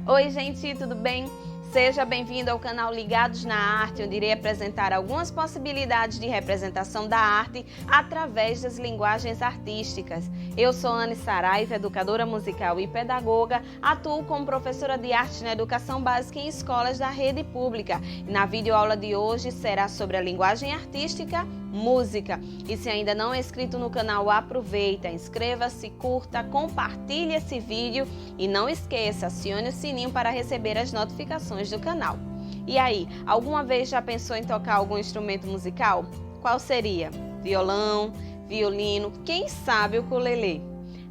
Oi gente, tudo bem? Seja bem-vindo ao canal Ligados na Arte, onde irei apresentar algumas possibilidades de representação da arte através das linguagens artísticas. Eu sou Anne Saraiva, educadora musical e pedagoga, atuo como professora de arte na educação básica em escolas da rede pública. E na videoaula de hoje será sobre a linguagem artística, música. E se ainda não é inscrito no canal, aproveita, inscreva-se, curta, compartilhe esse vídeo e não esqueça, acione o sininho para receber as notificações do canal. E aí, alguma vez já pensou em tocar algum instrumento musical? Qual seria? Violão, violino, quem sabe o ukulele?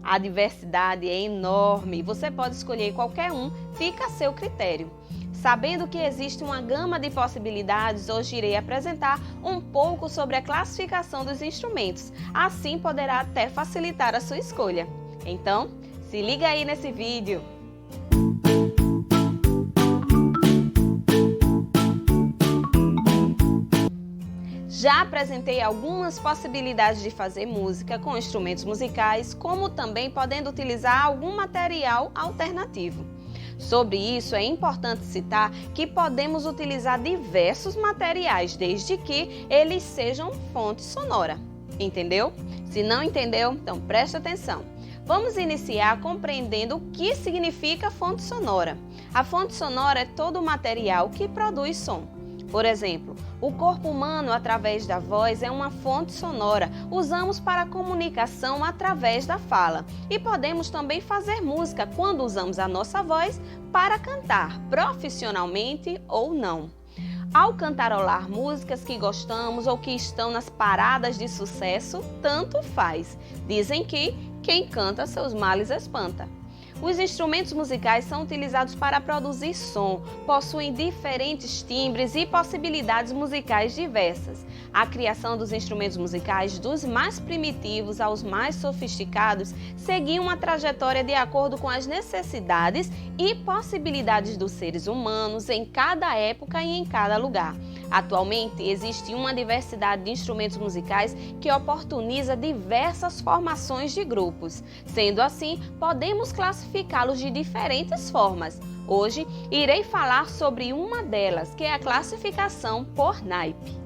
A diversidade é enorme, você pode escolher qualquer um, fica a seu critério. Sabendo que existe uma gama de possibilidades, hoje irei apresentar um pouco sobre a classificação dos instrumentos. Assim poderá até facilitar a sua escolha. Então, se liga aí nesse vídeo! Já apresentei algumas possibilidades de fazer música com instrumentos musicais, como também podendo utilizar algum material alternativo. Sobre isso, é importante citar que podemos utilizar diversos materiais, desde que eles sejam fonte sonora. Entendeu? Se não entendeu, então preste atenção. Vamos iniciar compreendendo o que significa fonte sonora. A fonte sonora é todo o material que produz som. Por exemplo, o corpo humano, através da voz, é uma fonte sonora. Usamos para a comunicação através da fala. E podemos também fazer música quando usamos a nossa voz para cantar, profissionalmente ou não. Ao cantarolar músicas que gostamos ou que estão nas paradas de sucesso, tanto faz. Dizem que quem canta seus males espanta. Os instrumentos musicais são utilizados para produzir som, possuem diferentes timbres e possibilidades musicais diversas. A criação dos instrumentos musicais, dos mais primitivos aos mais sofisticados, seguia uma trajetória de acordo com as necessidades e possibilidades dos seres humanos em cada época e em cada lugar. Atualmente, existe uma diversidade de instrumentos musicais que oportuniza diversas formações de grupos. Sendo assim, podemos classificá-los de diferentes formas. Hoje, irei falar sobre uma delas, que é a classificação por naipe.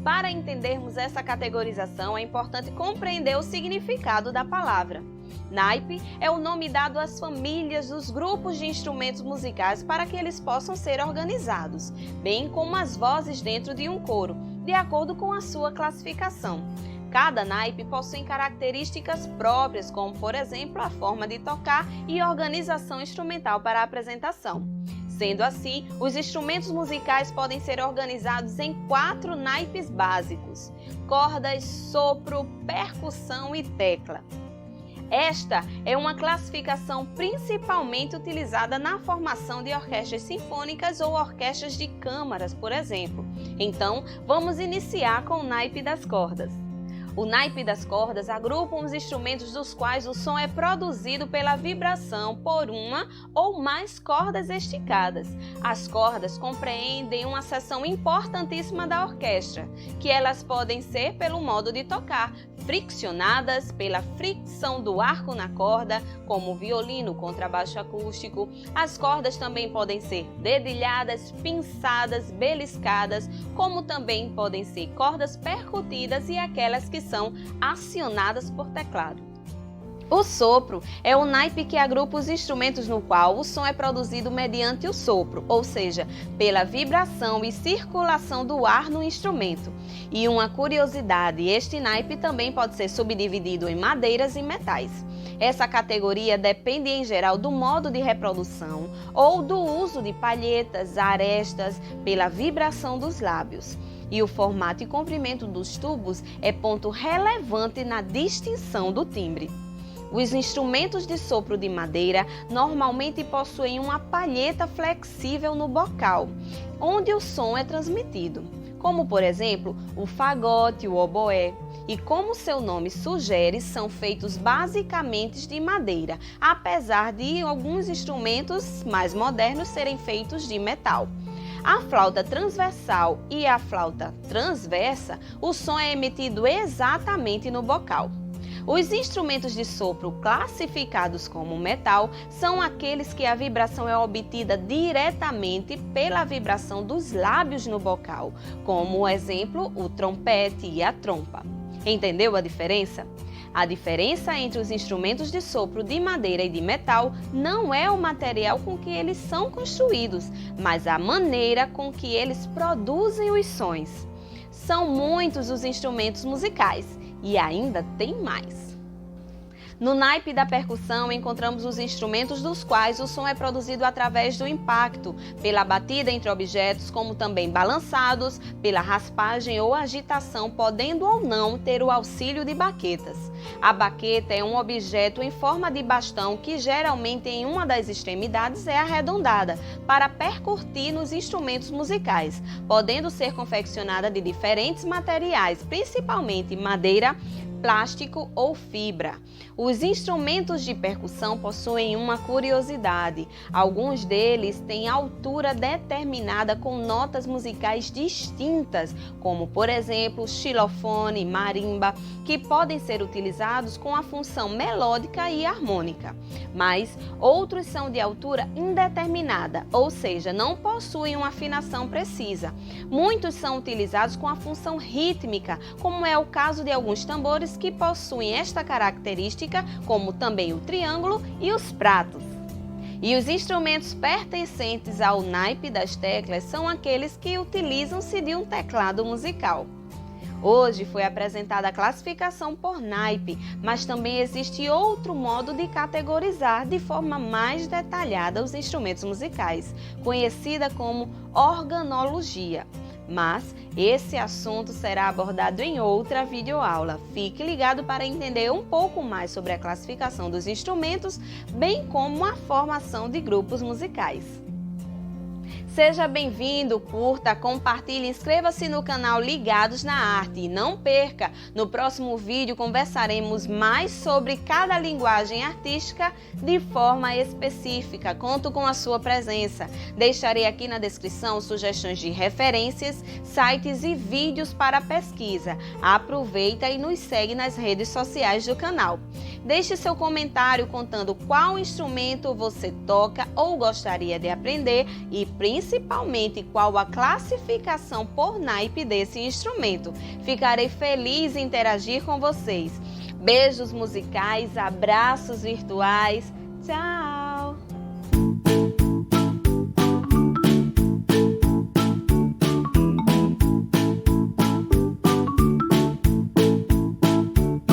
Para entendermos essa categorização, é importante compreender o significado da palavra. Naipe é o nome dado às famílias dos grupos de instrumentos musicais para que eles possam ser organizados, bem como as vozes dentro de um coro, de acordo com a sua classificação. Cada naipe possui características próprias, como, por exemplo, a forma de tocar e organização instrumental para a apresentação. Sendo assim, os instrumentos musicais podem ser organizados em 4 naipes básicos: cordas, sopro, percussão e tecla. Esta é uma classificação principalmente utilizada na formação de orquestras sinfônicas ou orquestras de câmaras, por exemplo. Então, vamos iniciar com o naipe das cordas. O naipe das cordas agrupa os instrumentos dos quais o som é produzido pela vibração por uma ou mais cordas esticadas. As cordas compreendem uma seção importantíssima da orquestra, que elas podem ser pelo modo de tocar, friccionadas pela fricção do arco na corda, como o violino, contrabaixo acústico. As cordas também podem ser dedilhadas, pinçadas, beliscadas, como também podem ser cordas percutidas e aquelas que são acionadas por teclado. O sopro é o naipe que agrupa os instrumentos no qual o som é produzido mediante o sopro, ou seja, pela vibração e circulação do ar no instrumento. E uma curiosidade, este naipe também pode ser subdividido em madeiras e metais. Essa categoria depende em geral do modo de reprodução ou do uso de palhetas, arestas, pela vibração dos lábios. E o formato e comprimento dos tubos é ponto relevante na distinção do timbre. Os instrumentos de sopro de madeira normalmente possuem uma palheta flexível no bocal, onde o som é transmitido, como por exemplo o fagote, o oboé. E como seu nome sugere, são feitos basicamente de madeira, apesar de alguns instrumentos mais modernos serem feitos de metal. A flauta transversal e a flauta transversa, o som é emitido exatamente no bocal. Os instrumentos de sopro classificados como metal são aqueles que a vibração é obtida diretamente pela vibração dos lábios no bocal, como exemplo, o trompete e a trompa. Entendeu a diferença? A diferença entre os instrumentos de sopro de madeira e de metal não é o material com que eles são construídos, mas a maneira com que eles produzem os sons. São muitos os instrumentos musicais e ainda tem mais. No naipe da percussão, encontramos os instrumentos dos quais o som é produzido através do impacto, pela batida entre objetos, como também balançados, pela raspagem ou agitação, podendo ou não ter o auxílio de baquetas. A baqueta é um objeto em forma de bastão que geralmente em uma das extremidades é arredondada, para percutir nos instrumentos musicais, podendo ser confeccionada de diferentes materiais, principalmente madeira, plástico ou fibra. Os instrumentos de percussão possuem uma curiosidade. Alguns deles têm altura determinada com notas musicais distintas, como por exemplo xilofone, marimba, que podem ser utilizados com a função melódica e harmônica. Mas outros são de altura indeterminada, ou seja, não possuem uma afinação precisa. Muitos são utilizados com a função rítmica, como é o caso de alguns tambores que possuem esta característica, como também o triângulo e os pratos. E os instrumentos pertencentes ao naipe das teclas são aqueles que utilizam-se de um teclado musical. Hoje foi apresentada a classificação por naipe, mas também existe outro modo de categorizar de forma mais detalhada os instrumentos musicais, conhecida como organologia. Mas esse assunto será abordado em outra videoaula. Fique ligado para entender um pouco mais sobre a classificação dos instrumentos, bem como a formação de grupos musicais. Seja bem-vindo, curta, compartilhe, inscreva-se no canal Ligados na Arte e não perca, no próximo vídeo conversaremos mais sobre cada linguagem artística de forma específica. Conto com a sua presença. Deixarei aqui na descrição sugestões de referências, sites e vídeos para pesquisa. Aproveita e nos segue nas redes sociais do canal. Deixe seu comentário contando qual instrumento você toca ou gostaria de aprender e principalmente qual a classificação por naipe desse instrumento. Ficarei feliz em interagir com vocês. Beijos musicais, abraços virtuais. Tchau!